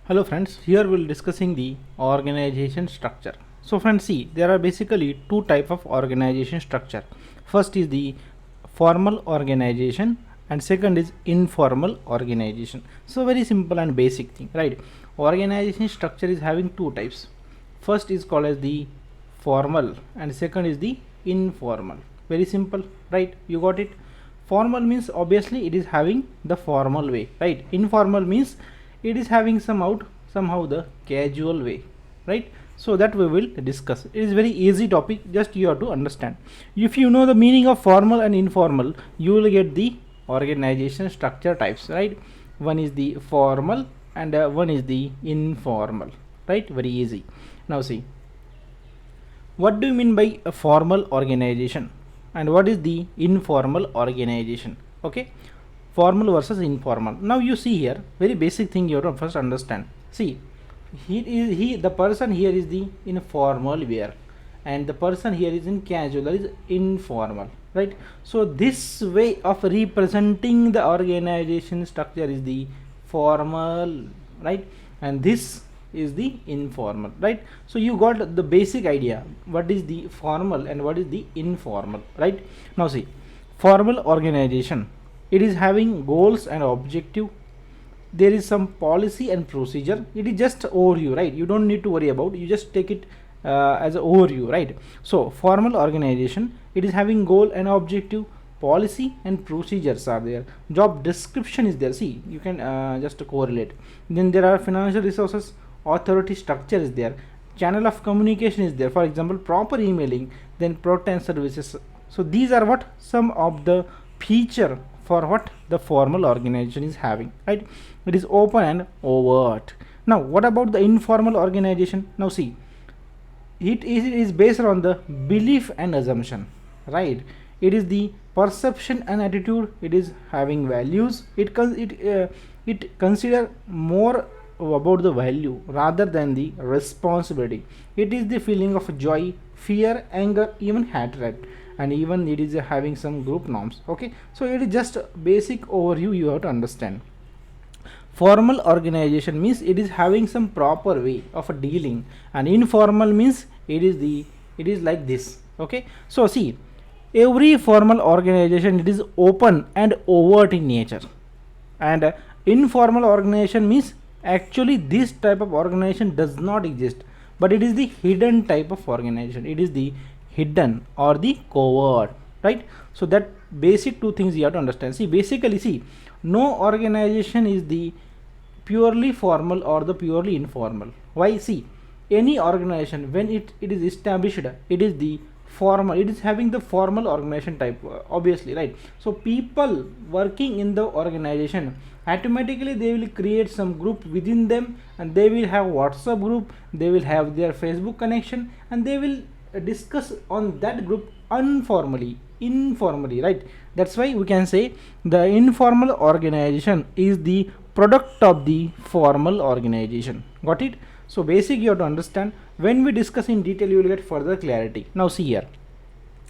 Hello friends, here we'll discussing the organization structure. So friends, see, there are basically two type of organization structure. First is the formal organization and second is informal organization. So very simple and basic thing, right? Organization structure is having two types. First is called as the formal and second is the informal. Very simple, right? You got it? Formal means obviously it is having the formal way, right? Informal means it is having somehow the casual way, right? So that we will discuss. It is very easy topic, just you have to understand. If you know the meaning of formal and informal, you will get the organization structure types, right? One is the formal and one is the informal, right? Very easy. Now see, what do you mean by a formal organization and what is the informal organization? Okay, formal versus informal. Now you see here, very basic thing you have to first understand. See, the person here is the informal wear and the person here is in casual, that is informal, right? So this way of representing the organization structure is the formal, right? And this is the informal, right? So you got the basic idea what is the formal and what is the informal, right? Now see, formal organization, it is having goals and objective. There is some policy and procedure. It is just overview, right? You don't need to worry about, you just take it as an overview, right? So formal organization, it is having goal and objective, policy and procedures are there, job description is there. See, you can just correlate. Then there are financial resources, authority structure is there, channel of communication is there, for example proper emailing, then product services. So these are what some of the feature for what the formal organization is having, right? It is open and overt. Now what about the informal organization? Now see, it is based on the belief and assumption, right? It is the perception and attitude, it is having values, it consider more about the value rather than the responsibility. It is the feeling of joy, fear, anger, even hatred, and even it is having some group norms. Okay, so it is just basic overview you have to understand. Formal organization means it is having some proper way of dealing, and informal means it is like this. Okay, so see, every formal organization, it is open and overt in nature, and informal organization means actually this type of organization does not exist, but it is the hidden type of organization. It is the hidden or the covert, right? So that basic two things you have to understand. See, basically see, no organization is the purely formal or the purely informal. Why? See, any organization when it is established, it is the formal, it is having the formal organization type, obviously, right? So people working in the organization, automatically they will create some group within them, and they will have WhatsApp group, they will have their Facebook connection, and they will discuss on that group informally, right? That's why we can say the informal organization is the product of the formal organization. Got it? So basic you have to understand. When we discuss in detail, you will get further clarity. Now see here,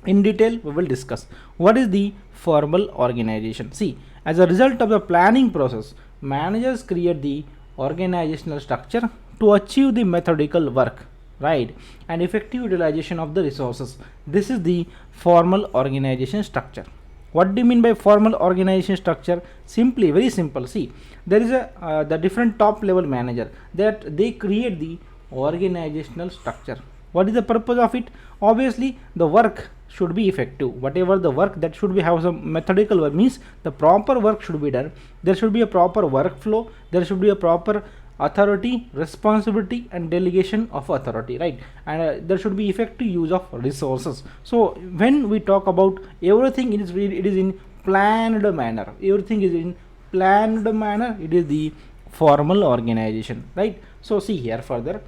in detail we will discuss what is the formal organization. See, as a result of the planning process, managers create the organizational structure to achieve the methodical work, right, and effective utilization of the resources. This is the formal organization structure. What do you mean by formal organization structure? Simply, very simple. See, there is the different top level manager that they create the organizational structure. What is the purpose of it? Obviously the work should be effective. Whatever the work, that should be have some methodical work, means the proper work should be done. There should be a proper workflow, there should be a proper authority, responsibility and delegation of authority, right? And there should be effective use of resources. So when we talk about everything, it is in planned manner, everything is in planned manner, it is the formal organization, right? So see here further,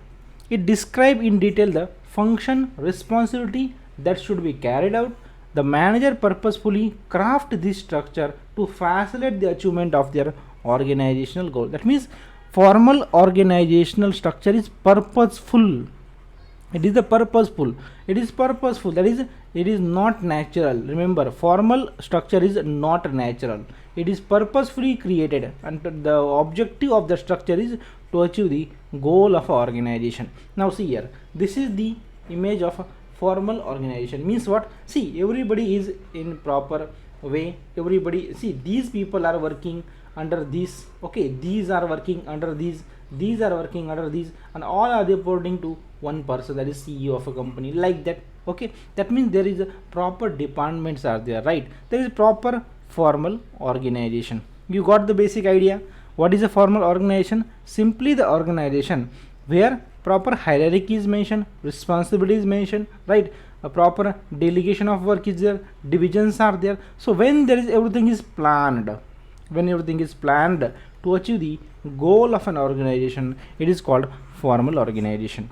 it describe in detail the function, responsibility that should be carried out. The manager purposefully craft this structure to facilitate the achievement of their organizational goal. That means formal organizational structure is purposeful. It is the purposeful. It is purposeful, that is, it is not natural. Remember, formal structure is not natural, it is purposefully created, and the objective of the structure is to achieve the goal of a organization. Now see here, this is the image of a formal organization. Means what? See, everybody is in proper way, everybody, see, these people are working under this, okay, these are working under these are working under these, and all are reporting to one person, that is CEO of a company, like that. Okay, that means there is a proper departments are there, right? There is proper formal organization. You got the basic idea. What is a formal organization? Simply the organization where proper hierarchy is mentioned, responsibility is mentioned, right? A proper delegation of work is there, divisions are there. So when there is everything is planned, when everything is planned to achieve the goal of an organization, it is called formal organization.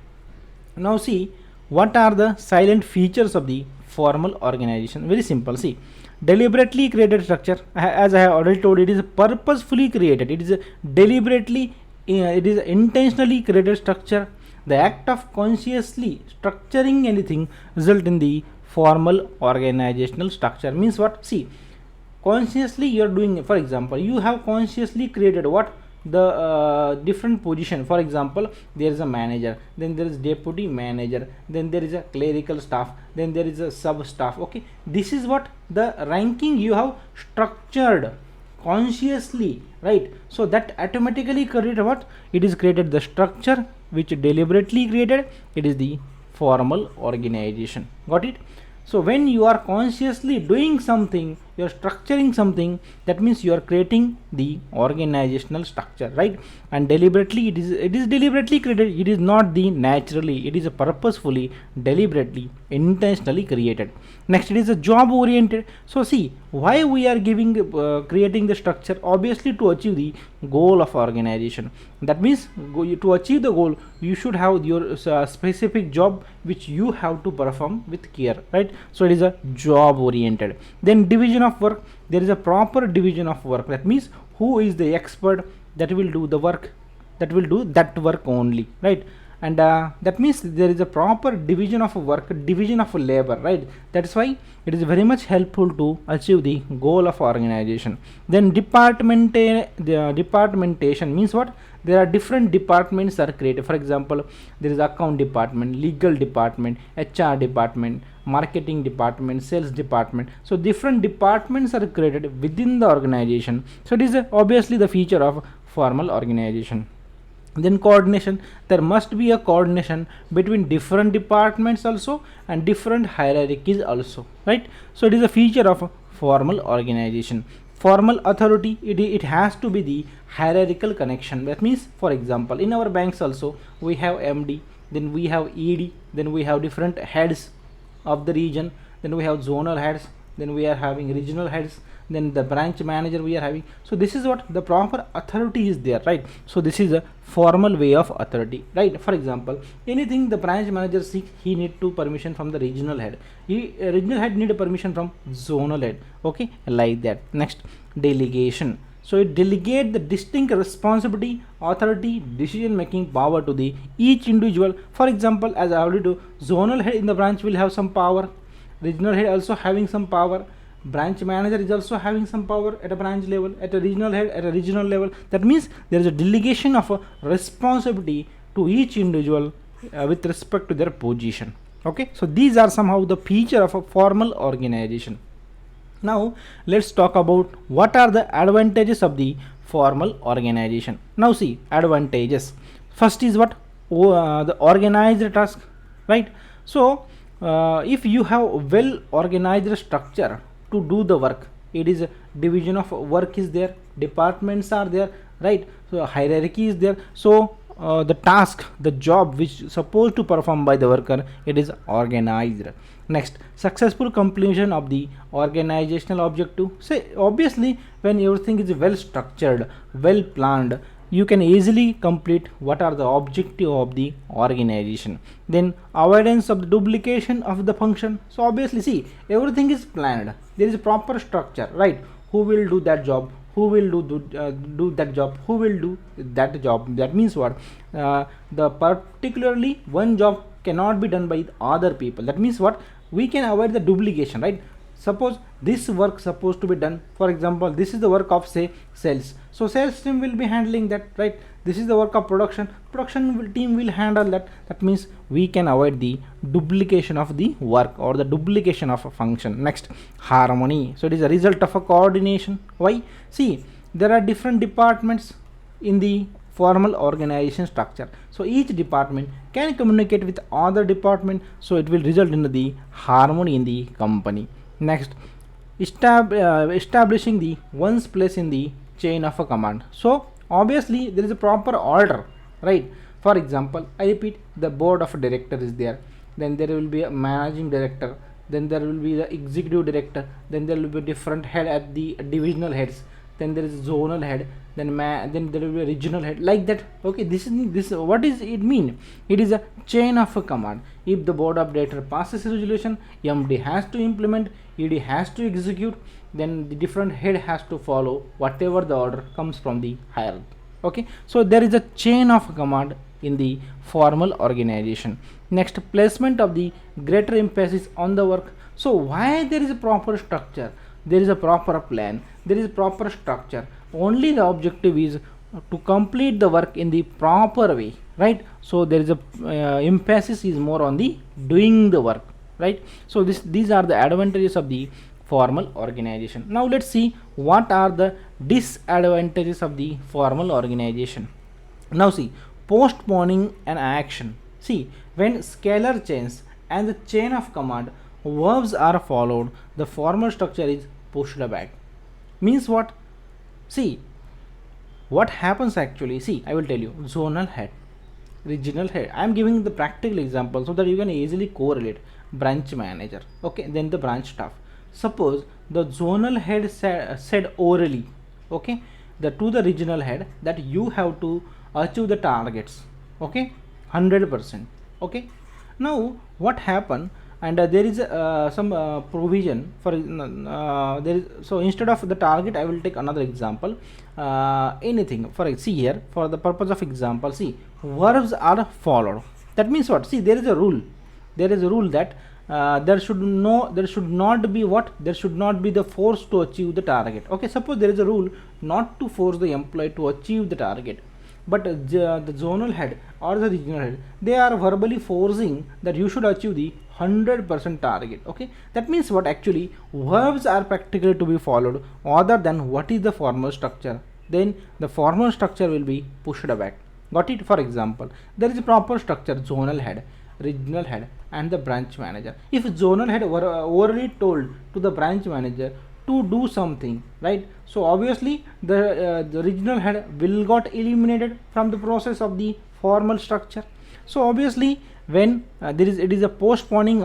Now see, what are the silent features of the formal organization? Very simple. See, deliberately created structure, as I have already told, it is purposefully created, it is deliberately, it is intentionally created structure. The act of consciously structuring anything result in the formal organizational structure. Means what? See, consciously you are doing, for example, you have consciously created what? The different position. For example, there is a manager, then there is deputy manager, then there is a clerical staff, then there is a sub staff. Okay, this is what the ranking you have structured consciously, right? So that automatically created what? It is created the structure which deliberately created, it is the formal organization. Got it? So when you are consciously doing something, you are structuring something, that means you are creating the organizational structure, right? And deliberately, it is deliberately created, it is not the naturally, it is a purposefully, deliberately, intentionally created. Next, it is a job oriented. So see, why we are giving creating the structure? Obviously to achieve the goal of organization. That means to achieve the goal, you should have your specific job which you have to perform with care, right? So it is a job oriented. Then division of work, there is a proper division of work. That means who is the expert that will do the work, that will do that work only, right? And that means there is a proper division of work, division of labor, right? That's why it is very much helpful to achieve the goal of organization. Then departmentation means what? There are different departments are created. For example, there is account department, legal department, HR department, marketing department, sales department. So different departments are created within the organization. So it is obviously the feature of formal organization. Then coordination, there must be a coordination between different departments also and different hierarchies also, right? So it is a feature of a formal organization. Formal authority, it has to be the hierarchical connection. That means, for example, in our banks also we have MD, then we have ED, then we have different heads of the region, then we have zonal heads, then we are having regional heads, then the branch manager we are having. So this is what the proper authority is there, right? So this is a formal way of authority, right? For example, anything the branch manager seek, he need to permission from the regional head, regional head need a permission from zonal head, okay, like that. Next, delegation. So it delegate the distinct responsibility, authority, decision making power to the each individual. For example, as I already do, zonal head in the branch will have some power, regional head also having some power, branch manager is also having some power at a branch level, at a regional head at a regional level. That means there is a delegation of a responsibility to each individual with respect to their position. Okay, so these are somehow the feature of a formal organization. Now let's talk about what are the advantages of the formal organization. Now see, advantages. First is what? The organized task, right? So if you have well organized structure to do the work, it is a division of work is there, departments are there, right? So hierarchy is there. So the task, the job which is supposed to perform by the worker, it is organized. Next, successful completion of the organizational objective. Say obviously when everything is well structured, well planned, you can easily complete what are the objective of the organization. Then avoidance of the duplication of the function. So obviously see, everything is planned, there is a proper structure, right? Who will do that job, who will do that job, who will do that job. That means what? The particularly one job cannot be done by other people. That means what, we can avoid the duplication, right? Suppose this work supposed to be done, for example this is the work of say sales, so sales team will be handling that, right? This is the work of production team will handle that. That means we can avoid the duplication of the work or the duplication of a function. Next, harmony. So it is a result of a coordination. Why? See, there are different departments in the formal organization structure, so each department can communicate with other department, so it will result in the harmony in the company. Next, establishing the one's place in the chain of a command. So obviously there is a proper order, right? For example, I repeat, the board of director is there, then there will be a managing director, then there will be the executive director, then there will be different head at the divisional heads, then there is zonal head, then there will be a regional head, like that. Okay, this what is it mean? It is a chain of a command. If the board of director passes a resolution, MD has to implement, ED has to execute, then the different head has to follow whatever the order comes from the hierarchy. Okay, so there is a chain of command in the formal organization. Next, placement of the greater emphasis on the work. So why there is a proper structure, there is a proper plan, there is a proper structure, only the objective is to complete the work in the proper way, right? So there is a emphasis is more on the doing the work, right? So these are the advantages of the formal organization. Now let's see what are the disadvantages of the formal organization. Now see, postponing an action. See, when scalar chains and the chain of command verbs are followed, the formal structure is pushed back. Means what? See, what happens actually, see, I will tell you, zonal head, regional head. I am giving the practical example so that you can easily correlate. Branch manager, okay, then the branch staff. Suppose the zonal head said orally, okay, to the regional head that you have to achieve the targets, okay, 100%. Okay, now what happened? And there is some provision for there is, so instead of the target I will take another example, anything. For see here, for the purpose of example, see, verbs are followed. That means what? See, there is a rule that there should not be what, there should not be the force to achieve the target. Okay, suppose there is a rule not to force the employee to achieve the target, but the zonal head or the regional head, they are verbally forcing that you should achieve the 100% target. Okay, that means what, actually verbs are practically to be followed other than what is the formal structure, then the formal structure will be pushed back. Got it? For example, there is a proper structure, zonal head, regional head and the branch manager. If zonal head were orally told to the branch manager to do something, right, so obviously the regional head will got eliminated from the process of the formal structure. So obviously when it is a postponing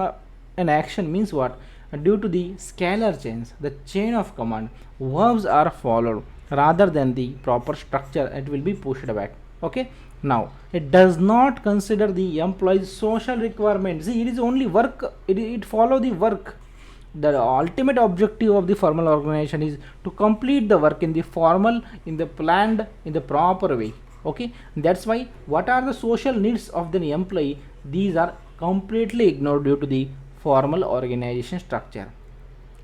an action, means what, due to the scalar chains, the chain of command, verbs are followed rather than the proper structure, it will be pushed back. Okay, now it does not consider the employee's social requirements. See, it is only work, it follow the work. The ultimate objective of the formal organization is to complete the work in the formal, in the planned, in the proper way. Okay, that's why what are the social needs of the employee, these are completely ignored due to the formal organization structure.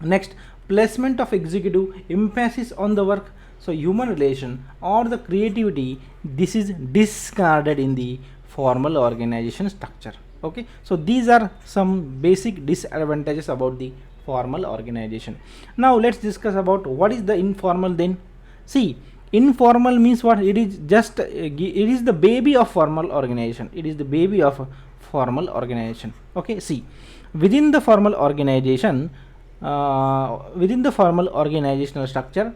Next, placement of executive emphasis on the work. So human relation or the creativity, this is discarded in the formal organization structure. Okay, so these are some basic disadvantages about the formal organization. Now let's discuss about what is the informal then. See, informal means what? It is just it is the baby of formal organization. It is the baby of formal organization. Okay, see, within the formal organization, within the formal organizational structure,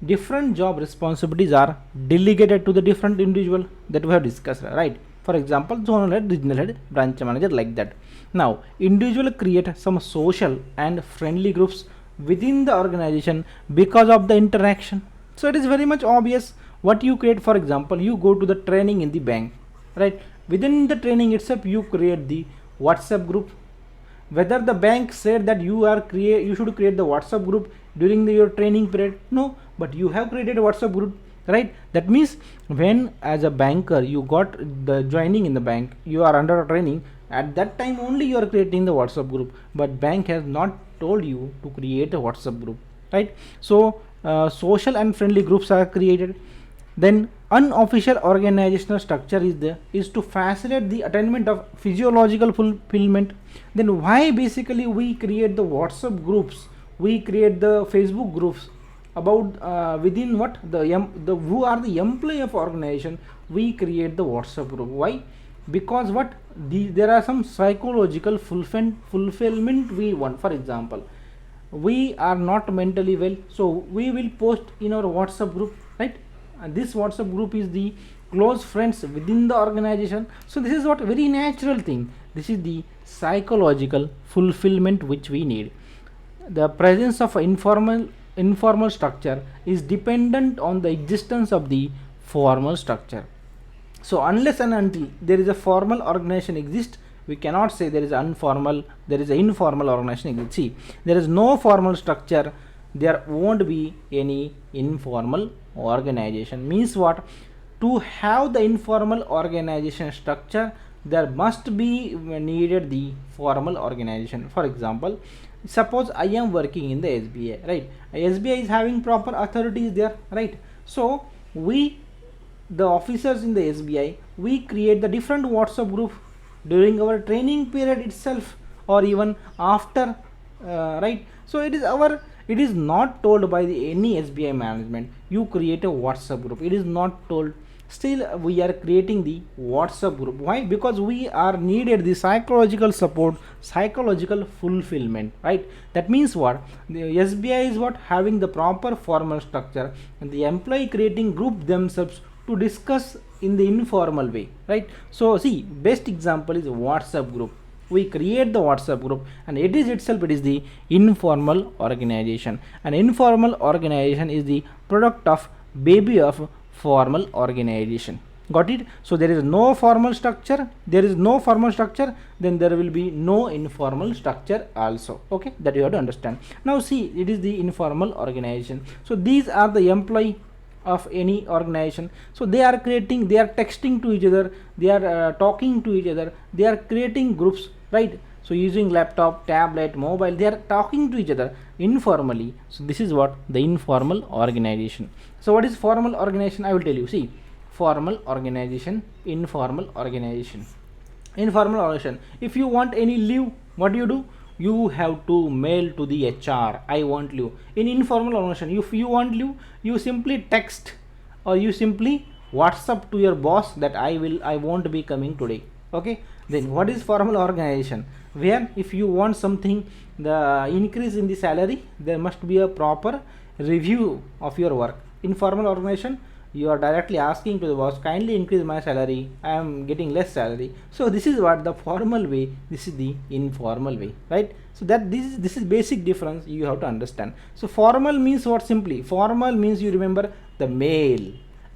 different job responsibilities are delegated to the different individual that we have discussed, right? For example, zonal head, regional head, branch manager, like that. Now individual create some social and friendly groups within the organization because of the interaction. So it is very much obvious what you create. For example, you go to the training in the bank, right? Within the training itself you create the WhatsApp group. Whether the bank said that you should create the WhatsApp group during your training period, no, but you have created a WhatsApp group, right? That means when as a banker you got the joining in the bank, you are under training, At that time only you are creating the WhatsApp group, but bank has not told you to create a WhatsApp group, right? So social and friendly groups are created. Then unofficial organizational structure is to facilitate the attainment of physiological fulfillment. Then why basically we create the WhatsApp groups, we create the Facebook groups about within what the who are the employee of organization, we create the WhatsApp group. Why? Because what there are some psychological fulfillment we want. For example, we are not mentally well, so we will post in our WhatsApp group, right? And this WhatsApp group is the close friends within the organization. So this is what very natural thing. This is the psychological fulfillment which we need. The presence of informal structure is dependent on the existence of the formal structure. So unless and until there is a formal organization exists, we cannot say there is informal organization exists. See, there is no formal structure, there won't be any informal organization. Means what? To have the informal organization structure, there must be needed the formal organization. For example, suppose I am working in the SBI, right? SBI is having proper authorities there, right? So we, the officers in the SBI, we create the different WhatsApp group during our training period itself, or even after, right? So it is not told by any SBI management, you create a WhatsApp group. It is not told. Still we are creating the WhatsApp group. Why? Because we are needed the psychological support, psychological fulfillment, right? That means what? The SBI is what? Having the proper formal structure, and the employee creating group themselves to discuss in the informal way, right? So see, best example is WhatsApp group. We create the WhatsApp group, and it is the informal organization. An informal organization is the product of baby of formal organization. Got it? So there is no formal structure, then there will be no informal structure also. Okay, that you have to understand. Now see, it is the informal organization. So these are the employee of any organization. So they are texting to each other, they are talking to each other, they are creating groups, right? So using laptop, tablet, mobile, they are talking to each other informally. So this is what the informal organization. So what is formal organization? I will tell you. See, formal organization, informal organization. Informal organization, if you want any leave, what do? You have to mail to the HR, I want leave. In informal organization, if you want leave, you simply text or you simply WhatsApp to your boss that I won't be coming today. Okay, then what is formal organization? Where if you want something, the increase in the salary, there must be a proper review of your work. Informal organization, you are directly asking to the boss, kindly increase my salary, I am getting less salary. So this is what the formal way, this is the informal way, right? So that this is basic difference you have to understand. So formal means what? Simply formal means you remember the mail,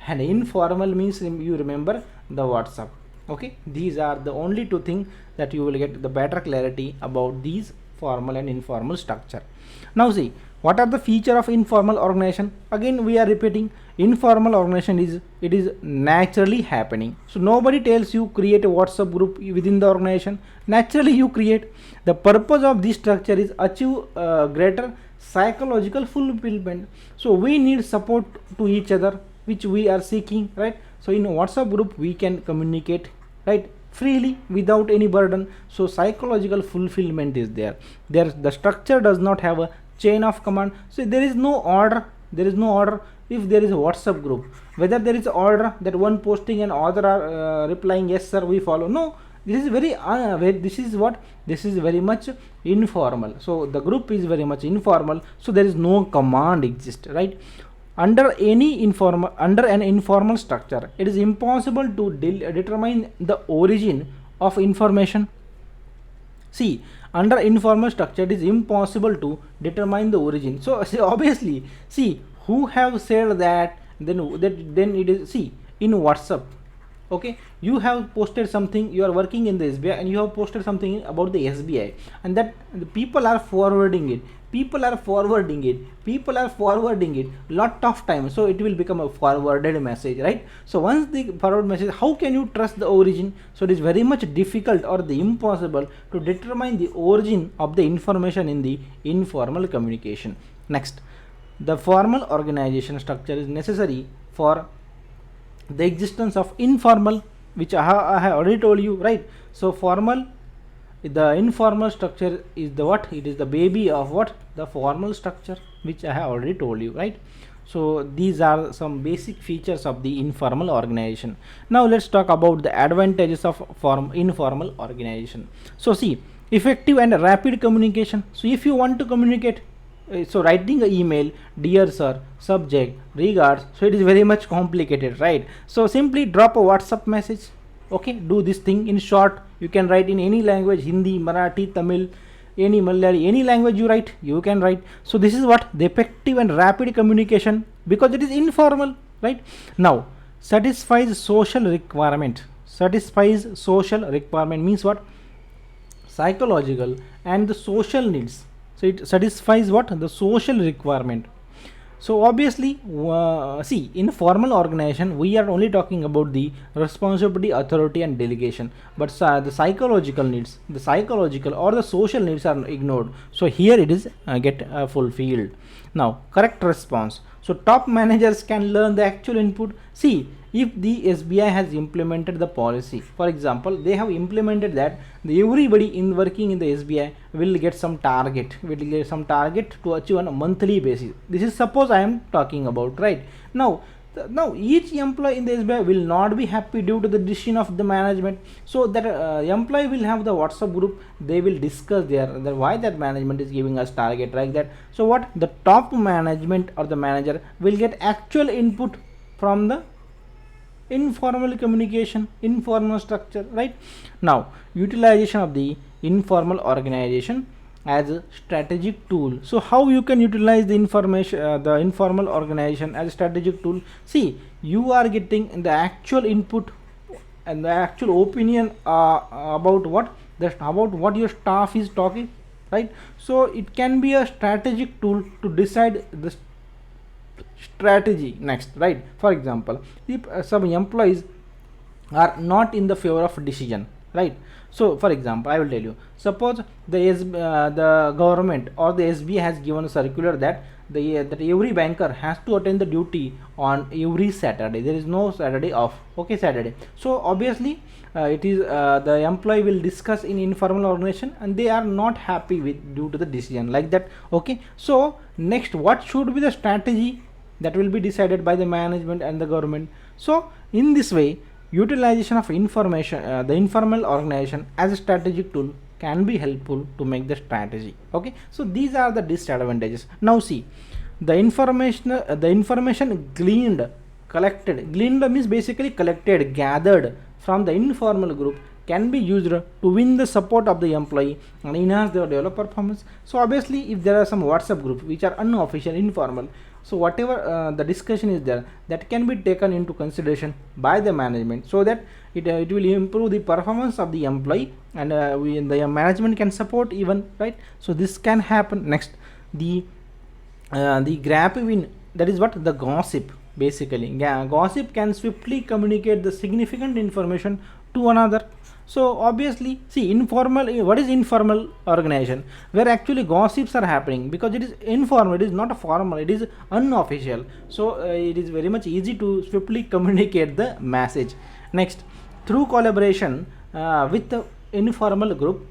and informal means you remember the WhatsApp. Okay, these are the only two things that you will get the better clarity about these formal and informal structure. Now see, what are the feature of informal organization? Again we are repeating, informal organization is naturally happening. So nobody tells you create a WhatsApp group within the organization, naturally you create. The purpose of this structure is achieve greater psychological fulfillment. So we need support to each other, which we are seeking, right? So in a WhatsApp group we can communicate, right, freely without any burden. So psychological fulfillment is there. The structure does not have a chain of command. So there is no order. If there is a WhatsApp group, whether there is order that one posting and other are replying yes sir we follow. No, this is this is very much informal. So the group is very much informal. So there is no command exist, right? Under an informal structure, it is impossible to determine the origin of information. See, under informal structure, it is impossible to determine the origin. So obviously, see, who have said that? Then it is, see, in WhatsApp, Okay, you have posted something, you are working in the SBI and you have posted something about the SBI, and that the people are forwarding it, people are forwarding it, people are forwarding it lot of time, so it will become a forwarded message, right? So once the forward message, how can you trust the origin? So it is very much difficult or the impossible to determine the origin of the information in the informal communication. Next, the formal organization structure is necessary for the existence of informal, which I have already told you, right? So formal, the informal structure is the what? It is the baby of what? The formal structure, which I have already told you, right? So these are some basic features of the informal organization. Now let's talk about the advantages of informal organization. So see, effective and rapid communication. So if you want to communicate, so writing an email, dear sir, subject, regards, so it is very much complicated, right? So simply drop a WhatsApp message. Okay, do this thing in short. You can write in any language, Hindi, Marathi, Tamil, any Malayali, any language you write, you can write. So this is what the effective and rapid communication, because it is informal, right? Now, satisfies social requirement. Satisfies social requirement means what? Psychological and the social needs. So it satisfies what? The social requirement. So obviously, see, in formal organization, we are only talking about the responsibility, authority and delegation, but the psychological needs, the psychological or the social needs are ignored. So here it is get fulfilled. Now, correct response. So top managers can learn the actual input. See, if the SBI has implemented the policy, for example, they have implemented that everybody in working in the SBI will get some target, to achieve on a monthly basis. This is suppose I am talking about, right? Now each employee in the SBI will not be happy due to the decision of the management. So that employee will have the WhatsApp group, they will discuss there that why that management is giving us target like that. So what? The top management or the manager will get actual input from the informal communication, informal structure, right? Now, utilization of the informal organization as a strategic tool. So how you can utilize the information, the informal organization as a strategic tool? See, you are getting the actual input and the actual opinion about what your staff is talking, right? So it can be a strategic tool to decide the strategy next, right? For example, if some employees are not in the favor of decision, right? So for example, I will tell you, suppose the government or the SB has given a circular that that every banker has to attend the duty on every Saturday. There is no Saturday off. Okay, Saturday. So obviously it is the employee will discuss in informal organization and they are not happy with due to the decision like that. Okay, so next, what should be the strategy? That will be decided by the management and the government. So in this way, utilization of information, the informal organization as a strategic tool can be helpful to make the strategy. Okay, so these are the disadvantages. Now see, the information gleaned means basically collected, gathered from the informal group can be used to win the support of the employee and enhance their developer performance. So obviously, if there are some WhatsApp groups which are unofficial, informal, so whatever the discussion is there, that can be taken into consideration by the management, so that it will improve the performance of the employee and the management can support even, right? So this can happen. Next, the grabbing, that is what? The gossip. Basically, gossip can swiftly communicate the significant information to another. So obviously, see, informal, what is informal organization? Where actually gossips are happening, because it is informal, it is not a formal, it is unofficial. So it is very much easy to swiftly communicate the message. Next, through collaboration with the informal group,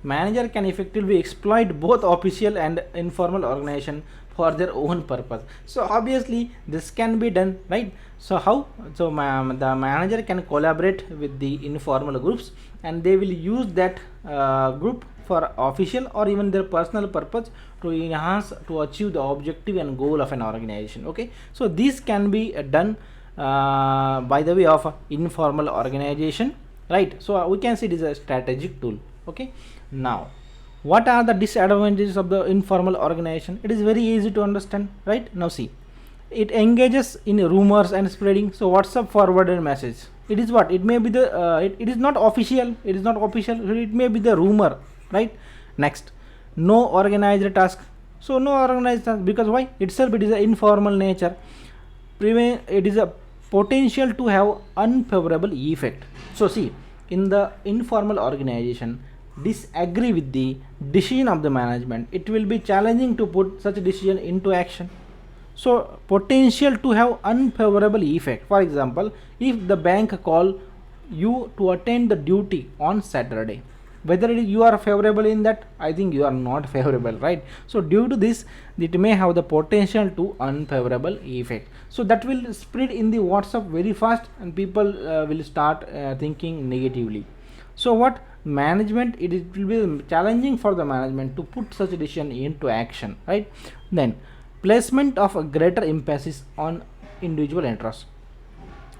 manager can effectively exploit both official and informal organization for their own purpose. So obviously this can be done, right? So how? So the manager can collaborate with the informal groups and they will use that group for official or even their personal purpose to enhance, to achieve the objective and goal of an organization. Okay, so this can be done by the way of informal organization, right? So we can see it is a strategic tool. Okay, now what are the disadvantages of the informal organization? It is very easy to understand, right? Now see, it engages in rumors and spreading. So WhatsApp forwarded message, it is what, it may be the it is not official, it is not official, it may be the rumor, right? Next, no organized task. So no organized task, because why? Itself it is an informal nature, it is a potential to have unfavorable effect. So see, in the informal organization, disagree with the decision of the management, it will be challenging to put such a decision into action. So potential to have unfavorable effect. For example, if the bank call you to attend the duty on Saturday, whether you are favorable in that, I think you are not favorable, right? So due to this, it may have the potential to unfavorable effect. So that will spread in the WhatsApp very fast, and people will start thinking negatively. So what management, it will be challenging for the management to put such a decision into action, right? Then placement of a greater emphasis on individual interests.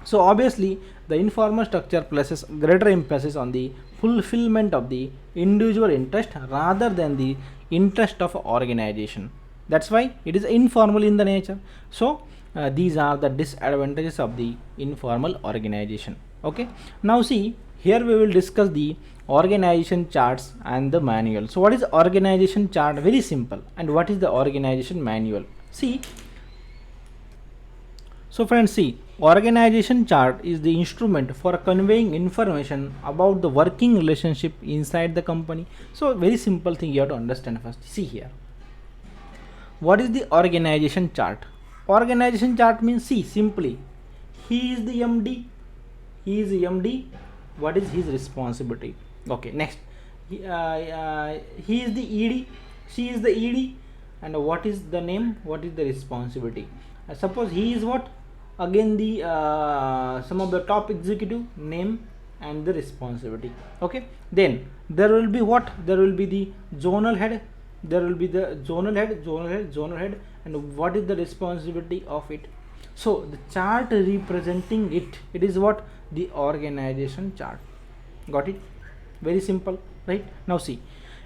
So obviously the informal structure places greater emphasis on the fulfillment of the individual interest rather than the interest of organization. That's why it is informal in the nature. So these are the disadvantages of the informal organization. Okay, now see, here we will discuss the organization charts and the manual. So what is organization chart? Very simple. And what is the organization manual? See, so friends, see, organization chart is the instrument for conveying information about the working relationship inside the company. So very simple thing you have to understand first. See here, what is the organization chart? Organization chart means, see, simply, he is the MD, he is the MD, what is his responsibility? Okay, next, he is the ED, she is the ED, and what is the name, what is the responsibility? Suppose he is what, again the some of the top executive, name and the responsibility. Okay, then there will be what, there will be the zonal head, there will be the zonal head, and what is the responsibility of it. So the chart representing it, it is what, the organization chart. Got it? Very simple, right? Now see,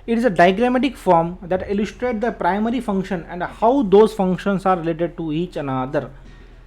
it is a diagrammatic form that illustrates the primary function and how those functions are related to each another,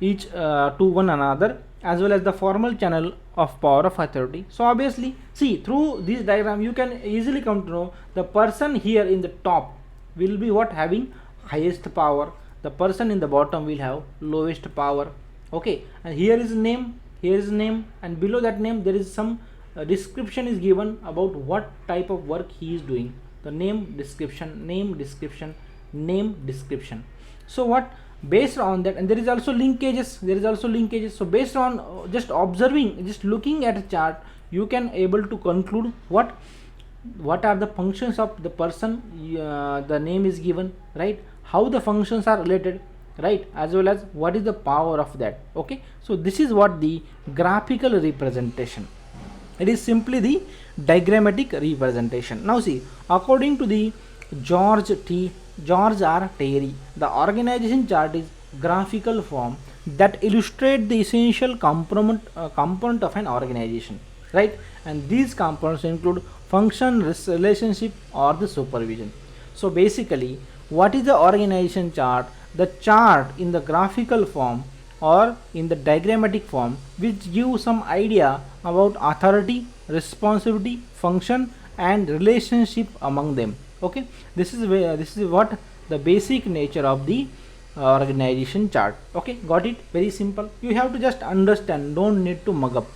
to one another, as well as the formal channel of power of authority. So obviously, see, through this diagram you can easily come to know the person here in the top will be what, having highest power, the person in the bottom will have lowest power. Okay, and here is name, here is name, and below that name there is some description is given about what type of work he is doing. The name description, name description, name description. So what, based on that, and there is also linkages, so based on just observing, just looking at a chart, you can able to conclude what are the functions of the person, the name is given, right, how the functions are related, right, as well as what is the power of that. Okay, so this is what the graphical representation, it is simply the diagrammatic representation. Now see, according to the George R. Terry, the organization chart is graphical form that illustrate the essential component of an organization, right, and these components include function, relationship, or the supervision. So basically, what is the organization chart? The chart in the graphical form or in the diagrammatic form, which gives some idea about authority, responsibility, function, and relationship among them. Okay, this is what the basic nature of the organization chart. Okay, got it? Very simple. You have to just understand, don't need to mug up.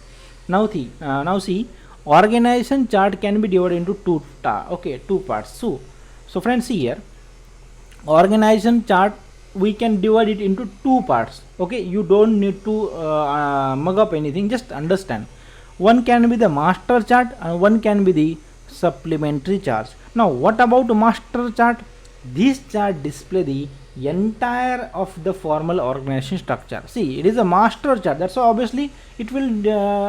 Now see, organization chart can be divided into two parts. So friends, see here, organization chart we can divide it into two parts. Okay, you don't need to mug up anything, just understand. One can be the master chart and one can be the supplementary charts. Now what about master chart? This chart display the entire of the formal organization structure. See, it is a master chart, that's why obviously it will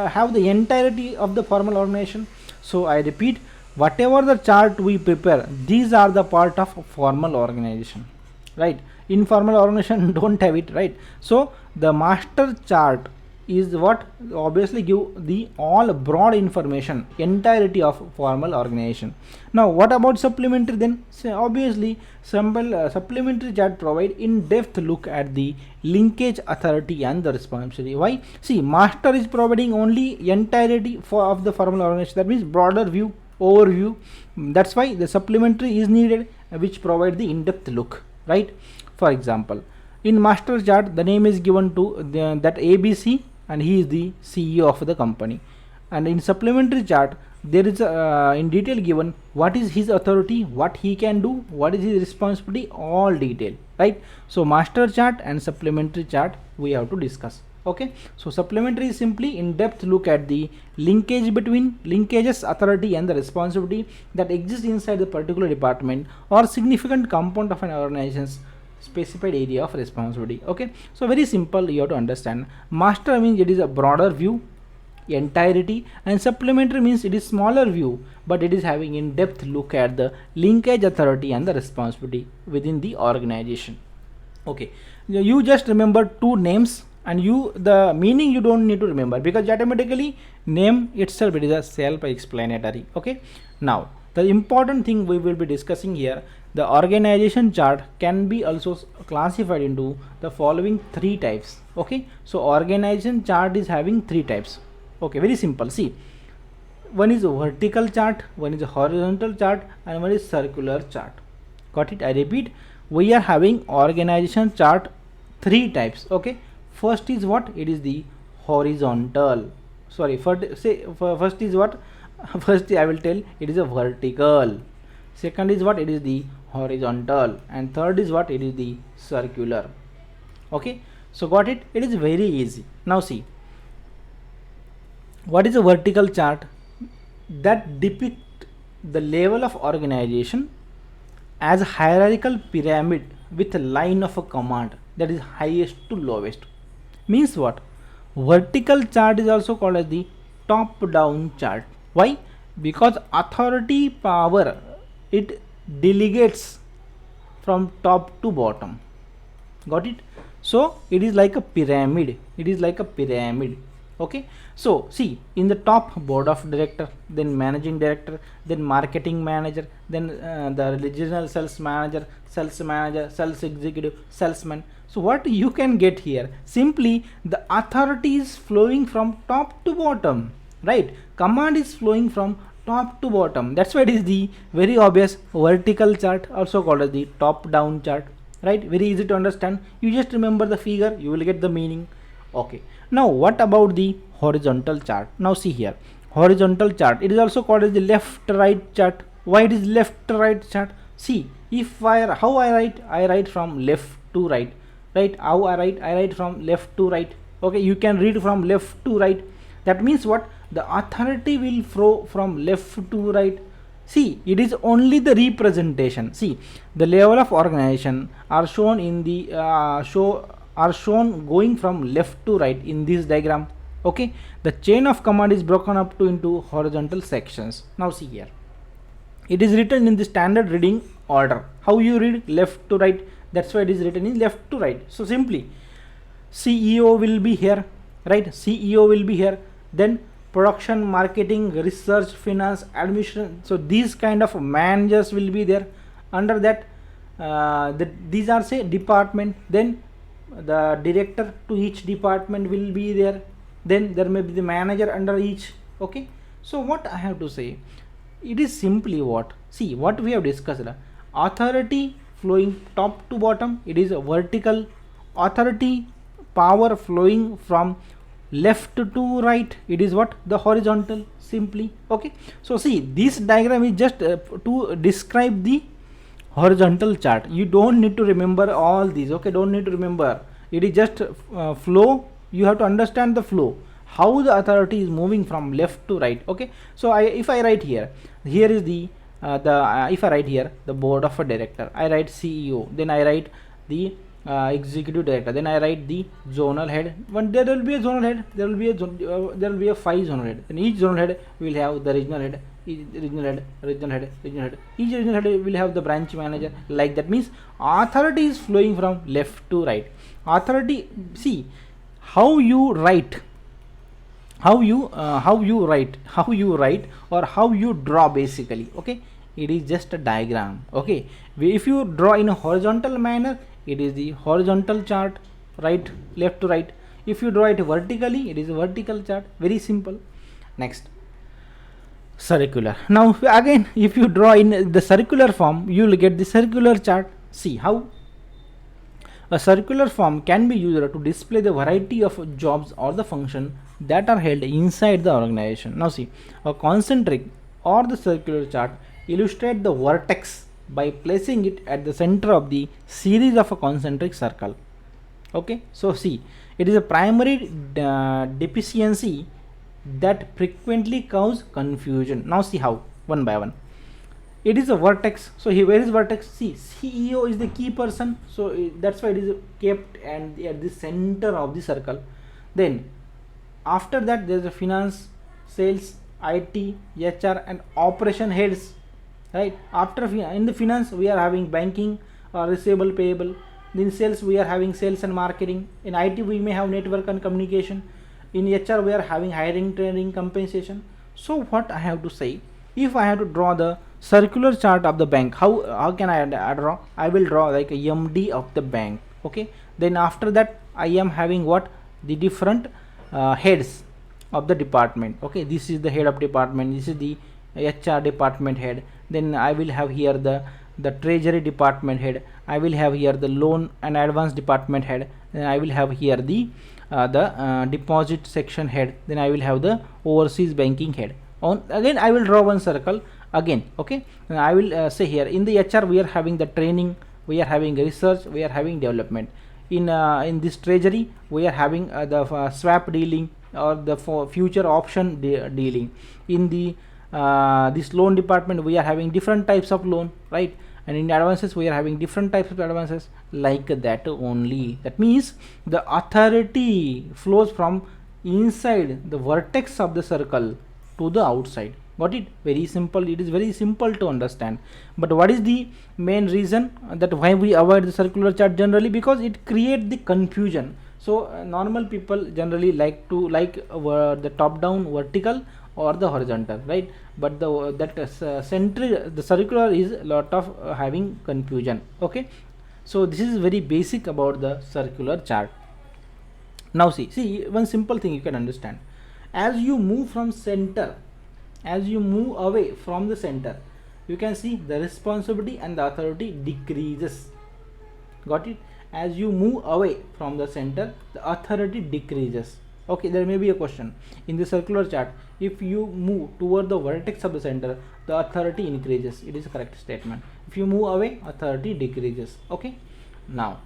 have the entirety of the formal organization. So I repeat, whatever the chart we prepare, these are the part of formal organization, right? Informal organization don't have it, right? So the master chart is what obviously give the all broad information, entirety of formal organization. Now what about supplementary then? So obviously supplementary chart provide in-depth look at the linkage, authority and the responsibility. Why? See, master is providing only entirety of the formal organization, that means broader view, overview. That's why the supplementary is needed, which provide the in-depth look, right? For example, in master chart the name is given to that ABC and he is the CEO of the company, and in supplementary chart there is in detail given what is his authority, what he can do, what is his responsibility, all detail, right? So master chart and supplementary chart we have to discuss. Okay, so supplementary is simply in-depth look at the linkage between linkages, authority and the responsibility that exists inside the particular department or significant component of an organization's specified area of responsibility. Okay, so very simple, you have to understand. Master means it is a broader view, entirety, and supplementary means it is smaller view, but it is having in-depth look at the linkage, authority and the responsibility within the organization. Okay, you just remember two names, and the meaning you don't need to remember, because automatically name itself, it is a self-explanatory. Okay, now the important thing we will be discussing here, the organization chart can be also classified into the following three types. Okay, so organization chart is having three types. Okay, very simple. See, one is a vertical chart, one is a horizontal chart, and one is circular chart. Got it? I repeat, we are having organization chart three types. Okay, first is what? It is the horizontal. Sorry, first is what? First I will tell, it is a vertical. Second is what? It is the horizontal, and third is what? It is the circular. Okay, so got it? It is very easy. Now see, what is a vertical chart? That depict the level of organization as a hierarchical pyramid with a line of a command, that is highest to lowest. Means what? Vertical chart is also called as the top down chart. Why? Because authority power, it delegates from top to bottom. Got it? So it is like a pyramid. It is like a pyramid. Okay, so see, in the top, board of director, then managing director, then marketing manager, then the regional sales manager, sales executive, salesman. So what you can get here, simply the authority is flowing from top to bottom, right? Command is flowing from top to bottom. That's why it is the very obvious vertical chart, also called as the top down chart, right? Very easy to understand. You just remember the figure, you will get the meaning. Okay, now what about the horizontal chart? Now see here, horizontal chart, it is also called as the left right chart. Why it is left right chart? See, if how I write from left to right, right? How I write from left to right. Okay, you can read from left to right. That means what? The authority will flow from left to right. See, it is only the representation. See, the level of organization are shown in the shown going from left to right in this diagram. Okay, the chain of command is broken up into horizontal sections. Now see here, it is written in the standard reading order. How you read? Left to right. That's why it is written in left to right. So simply CEO will be here, right? CEO will be here, then production, marketing, research, finance, admission. So these kind of managers will be there. Under that these are say department, then the director to each department will be there, then there may be the manager under each. Okay, so what I have to say, it is simply what? See, what we have discussed, authority flowing top to bottom, it is a vertical. Authority power flowing from left to right, it is what? The horizontal, simply. Okay, so see, this diagram is just to describe the horizontal chart. You don't need to remember all these. Okay, don't need to remember, it is just flow. You have to understand the flow, how the authority is moving from left to right. Okay, so if I write here, here is the if I write here the board of a director, I write CEO, then I write the executive director, then I write the zonal head. When there will be a zonal head, there will be a 5 zonal head, and each zonal head will have the regional head, regional head, regional head, regional head. Each regional head will have the branch manager. Like that means authority is flowing from left to right. Authority, see how you write how you write or how you draw basically. Okay, it is just a diagram. Okay, if you draw in a horizontal manner, it is the horizontal chart, right, left to right. If you draw it vertically, it is a vertical chart. Very simple. Next, circular. Now again, if you draw in the circular form, you will get the circular chart. See how a circular form can be used to display the variety of jobs or the function that are held inside the organization. Now see, a concentric or the circular chart illustrate the vertex by placing it at the center of the series of a concentric circle. Okay, so see, it is a primary deficiency that frequently cause confusion. Now see how, one by one. It is a vertex. So here, where is vertex? See, CEO is the key person, so that's why it is kept and at the center of the circle. Then after that there is a finance, sales, IT, HR and operation heads, right? After in the finance we are having banking or receivable, payable. In sales we are having sales and marketing. In IT we may have network and communication. In HR we are having hiring, training, compensation. So what I have to say, if I have to draw the circular chart of the bank, how can I draw? I will draw like a MD of the bank. Okay, then after that I am having what, the different heads of the department. Okay, this is the head of department, this is the HR department head. Then I will have here the treasury department head. I will have here the loan and advance department head. Then I will have here the deposit section head. Then I will have the overseas banking head. On again I will draw one circle again. Okay, and I will say here in the HR we are having the training, we are having research, we are having development. In this treasury we are having the swap dealing or the future option dealing. In the this loan department we are having different types of loan, right? And in advances we are having different types of advances, like that only. That means the authority flows from inside the vertex of the circle to the outside. Got it? Very simple. It is very simple to understand. But what is the main reason that why we avoid the circular chart generally? Because it creates the confusion. So normal people generally like the top down vertical or the horizontal, right? But the circular is a lot of having confusion. Okay, so this is very basic about the circular chart. Now see one simple thing you can understand. As you move from center, as you move away from the center, you can see the responsibility and the authority decreases. Got it? As you move away from the center, the authority decreases. Okay, there may be a question in the circular chart. If you move toward the vertex of the center, the authority increases. It is a correct statement. If you move away, authority decreases. Okay, now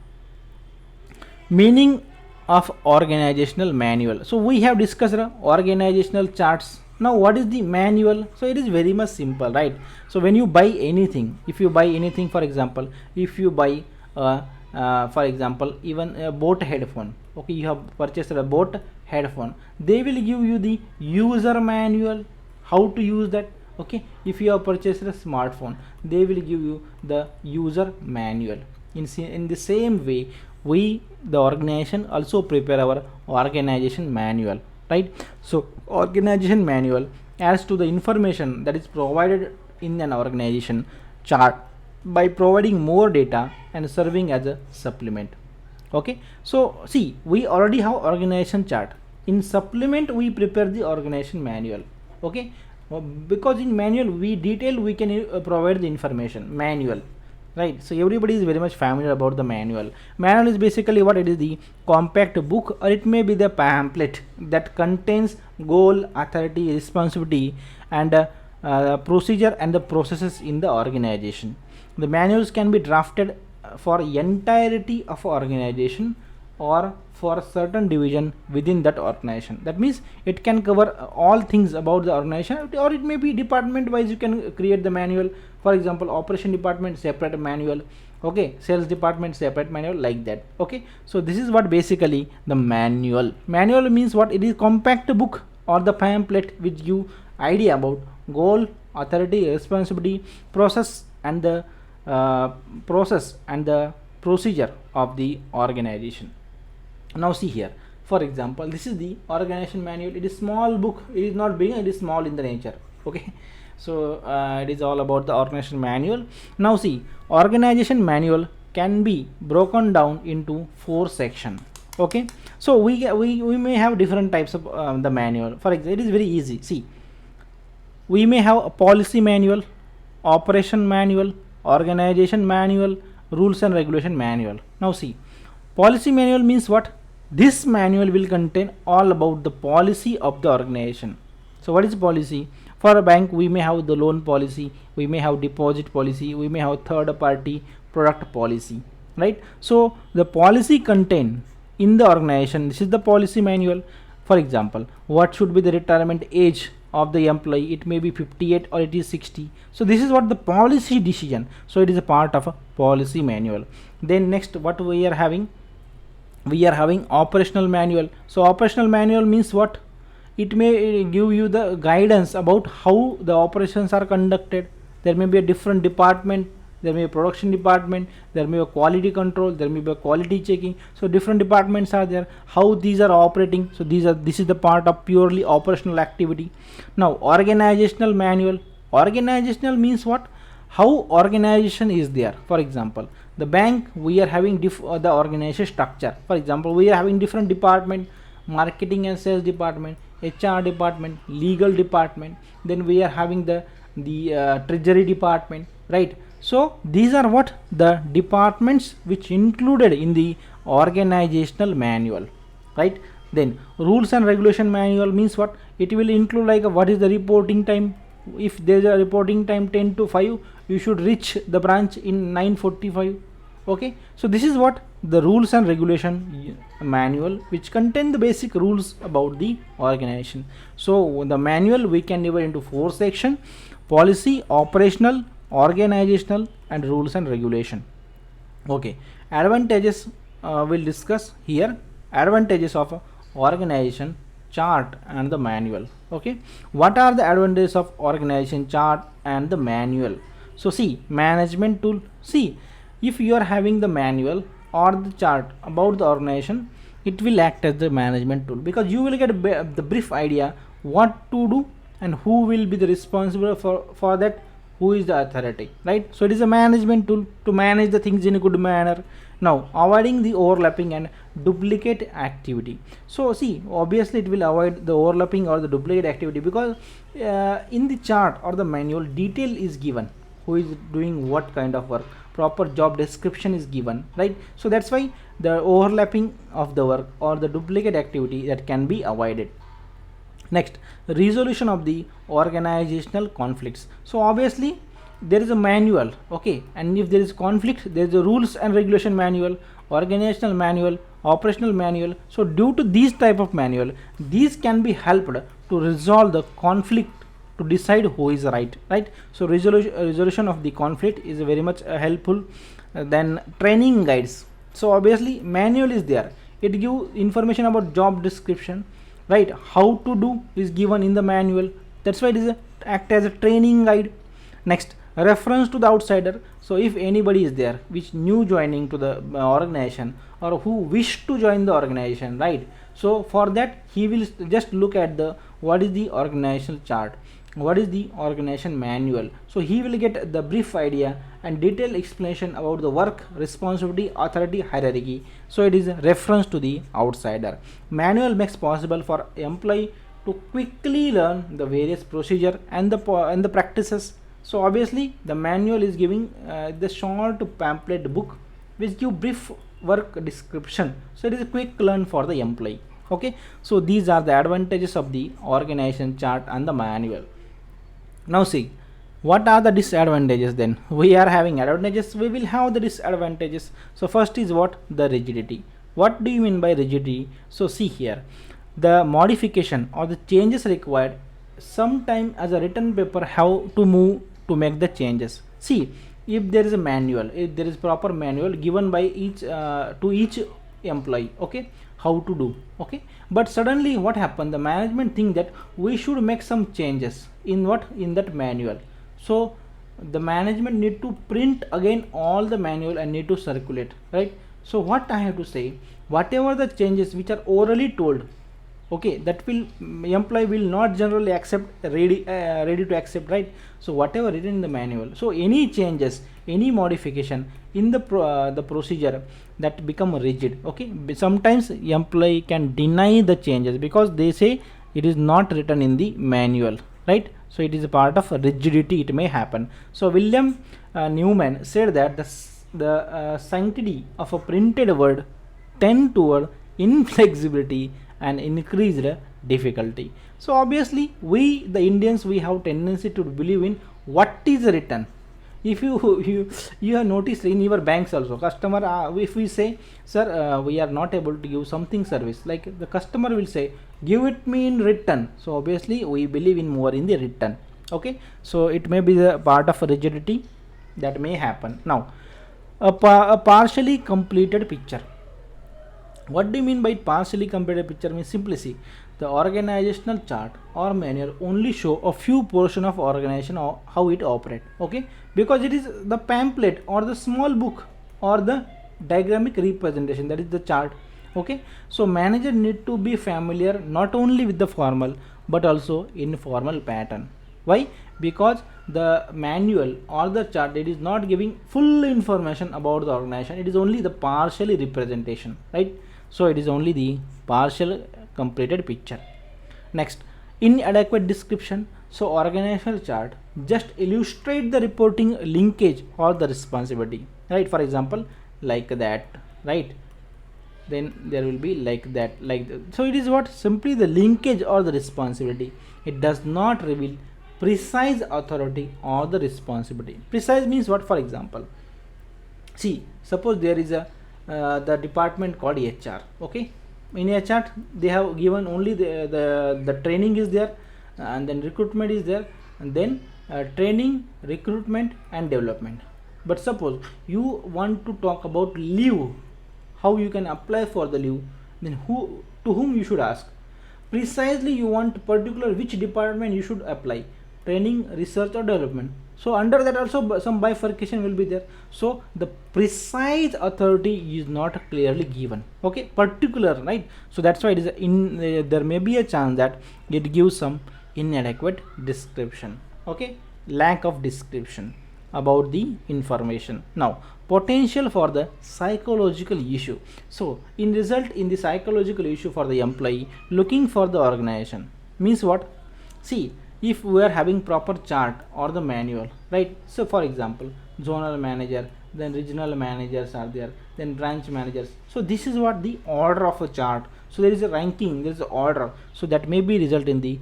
meaning of organizational manual. So we have discussed organizational charts. Now what is the manual? So it is very much simple, right? So when you buy anything, if you buy anything, for example, if you buy for example even a Bose headphone, okay, you have purchased a Bose headphone, they will give you the user manual, how to use that. Okay, if you have purchased a smartphone, they will give you the user manual. In the same way, we the organization also prepare our organization manual, right? So organization manual adds to the information that is provided in an organization chart by providing more data and serving as a supplement. Okay, so see, we already have organization chart. In supplement we prepare the organization manual. Okay, because in manual we can provide the information manual, right? So everybody is very much familiar about the manual. Manual is basically what? It is the compact book, or it may be the pamphlet that contains goal, authority, responsibility and procedure and the processes in the organization. The manuals can be drafted for entirety of organization or for certain division within that organization. That means it can cover all things about the organization, or it may be department wise. You can create the manual. For example, operation department separate manual, okay, sales department separate manual, like that. Okay, so this is what basically the manual. Manual means what? It is compact book or the pamphlet which give idea about goal, authority, responsibility, process and the procedure of the organization. Now see here, For example, this is the organization manual. It is small book, it is not big, it is small in the nature. Okay, so it is all about the organization manual. Now see, organization manual can be broken down into 4 sections. Okay, so we may have different types of the manual. For example, it is very easy. See, we may have a policy manual, operation manual, organization manual, rules and regulation manual. Now see, policy manual means what? This manual will contain all about the policy of the organization. So what is policy? For a bank, we may have the loan policy, we may have deposit policy, we may have third party product policy, right? So the policy contained in the organization, this is the policy manual. For example, what should be the retirement age of the employee? It may be 58 or it is 60. So this is what the policy decision. So it is a part of a policy manual. Then next, what we are having? We are having operational manual. So operational manual means what? It may give you the guidance about how the operations are conducted. There may be a different department, there may be a production department, there may be a quality control, there may be a quality checking. So different departments are there, how these are operating. So this is the part of purely operational activity. Now organizational manual. Organizational means what? How organization is there. For example, the bank, we are having the organization structure. For example, we are having different department, marketing and sales department, HR department, legal department, then we are having the treasury department, right? So these are what the departments which included in the organizational manual, right? Then rules and regulation manual means what? It will include like what is the reporting time. If there is a reporting time 10 to 5, you should reach the branch in 9:45. Okay, so this is what the rules and regulation manual, which contain the basic rules about the organization. So the manual we can divide into 4 sections: policy, operational, organizational, and rules and regulation. Okay, advantages we'll discuss here. Advantages of a organization chart and the manual. Okay, what are the advantages of organization chart and the manual? So see, management tool. See, if you are having the manual or the chart about the organization, it will act as the management tool, because you will get the brief idea what to do and who will be the responsible for that, who is the authority, right? So it is a management tool to manage the things in a good manner. Now avoiding the overlapping and duplicate activity. So see, obviously it will avoid the overlapping or the duplicate activity, because in the chart or the manual, detail is given, who is doing what kind of work, proper job description is given, right? So that's why the overlapping of the work or the duplicate activity that can be avoided. Next, resolution of the organizational conflicts. So obviously there is a manual, okay, and if there is conflict, there is a rules and regulation manual, organizational manual, operational manual. So due to these type of manual, these can be helped to resolve the conflict, to decide who is right. So resolution of the conflict is very much helpful. Then training guides. So obviously manual is there, it gives information about job description, right? How to do is given in the manual, that's why it is act as a training guide. Next, reference to the outsider. So if anybody is there which new joining to the organization, or who wish to join the organization, right? So for that he will just look at the what is the organizational chart, what is the organization manual. So he will get the brief idea and detailed explanation about the work, responsibility, authority, hierarchy. So it is a reference to the outsider. Manual makes possible for employee to quickly learn the various procedure and the practices. So obviously the manual is giving the short pamphlet book which give brief work description. So it is a quick learn for the employee. Okay, so these are the advantages of the organization chart and the manual. Now see, what are the disadvantages then? We are having advantages, we will have the disadvantages. So first is what? The rigidity. What do you mean by rigidity? So see here, the modification or the changes required sometime as a written paper have to move to make the changes. See, if there is a manual, if there is proper manual given by each to each employee, okay, how to do, okay, but suddenly what happened, the management think that we should make some changes in what, in that manual. So the management need to print again all the manual and need to circulate, right? So what I have to say, whatever the changes which are orally told, okay, that will employee will not generally accept, ready to accept, right? So whatever written in the manual, so any changes, any modification in the procedure that become rigid, okay, sometimes employee can deny the changes because they say it is not written in the manual, right? So it is a part of rigidity, it may happen. So William Newman said that the sanctity of a printed word tend toward inflexibility and increased difficulty. So obviously we the Indians, we have tendency to believe in what is written. If you have noticed in your banks also, customer, if we say, sir, we are not able to give something service, like the customer will say, give it me in written. So obviously we believe in more in the written, okay. So it may be the part of rigidity that may happen. Now a partially completed picture. What do you mean by partially completed picture? Means simply, see, the organizational chart or manual only show a few portion of organization or how it operate, okay, because it is the pamphlet or the small book or the diagrammatic representation, that is the chart, okay. So manager need to be familiar not only with the formal but also informal pattern. Why? Because the manual or the chart, it is not giving full information about the organization, it is only the partially representation, right? So it is only the partial completed picture. Next, inadequate description. So organizational chart just illustrate the reporting linkage or the responsibility, right? For example, like that, right? Then there will be like that, so it is what, simply the linkage or the responsibility. It does not reveal precise authority or the responsibility. Precise means what? For example, see, suppose there is a the department called HR, okay. In HR they have given only the training is there, and then recruitment is there, and then training, recruitment and development. But suppose you want to talk about leave, how you can apply for the leave, then to whom you should ask. Precisely you want particular which department you should apply, training, research or development. So under that also some bifurcation will be there. So the precise authority is not clearly given, okay, particular, right? So that's why it is there may be a chance that it gives some inadequate description, okay, lack of description about the information. Now potential for the psychological issue. So in result in the psychological issue for the employee looking for the organization, means what? See, if we are having proper chart or the manual, right? So for example, zonal manager, then regional managers are there, then branch managers. So this is what the order of a chart. So there is a ranking, there is an order, so that may be result in the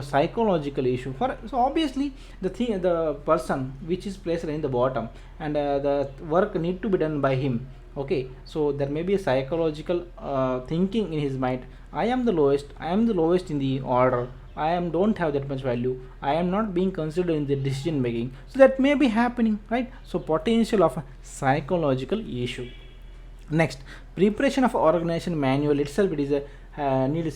psychological issue. So obviously the person which is placed in the bottom, and the work need to be done by him, okay. So there may be a psychological thinking in his mind, I am the lowest in the order, I don't have that much value, I am not being considered in the decision making. So that may be happening, right? So potential of a psychological issue. Next, preparation of organization manual itself, it is a need a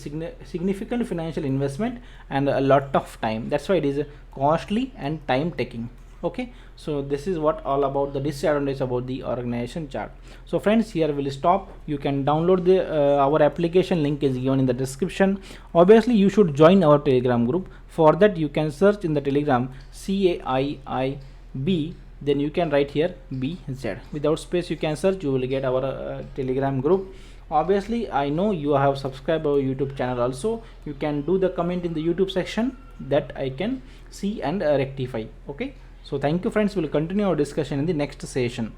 significant financial investment and a lot of time. That's why it is costly and time taking, okay. So this is what all about the disadvantage about the organization chart. So friends, here we'll stop. You can download the our application, link is given in the description. Obviously you should join our Telegram group. For that you can search in the Telegram CAIIB, then you can write here BZ without space, you can search, you will get our Telegram group. Obviously I know you have subscribed our YouTube channel also, you can do the comment in the YouTube section that I can see and rectify, okay. So thank you friends, we'll continue our discussion in the next session.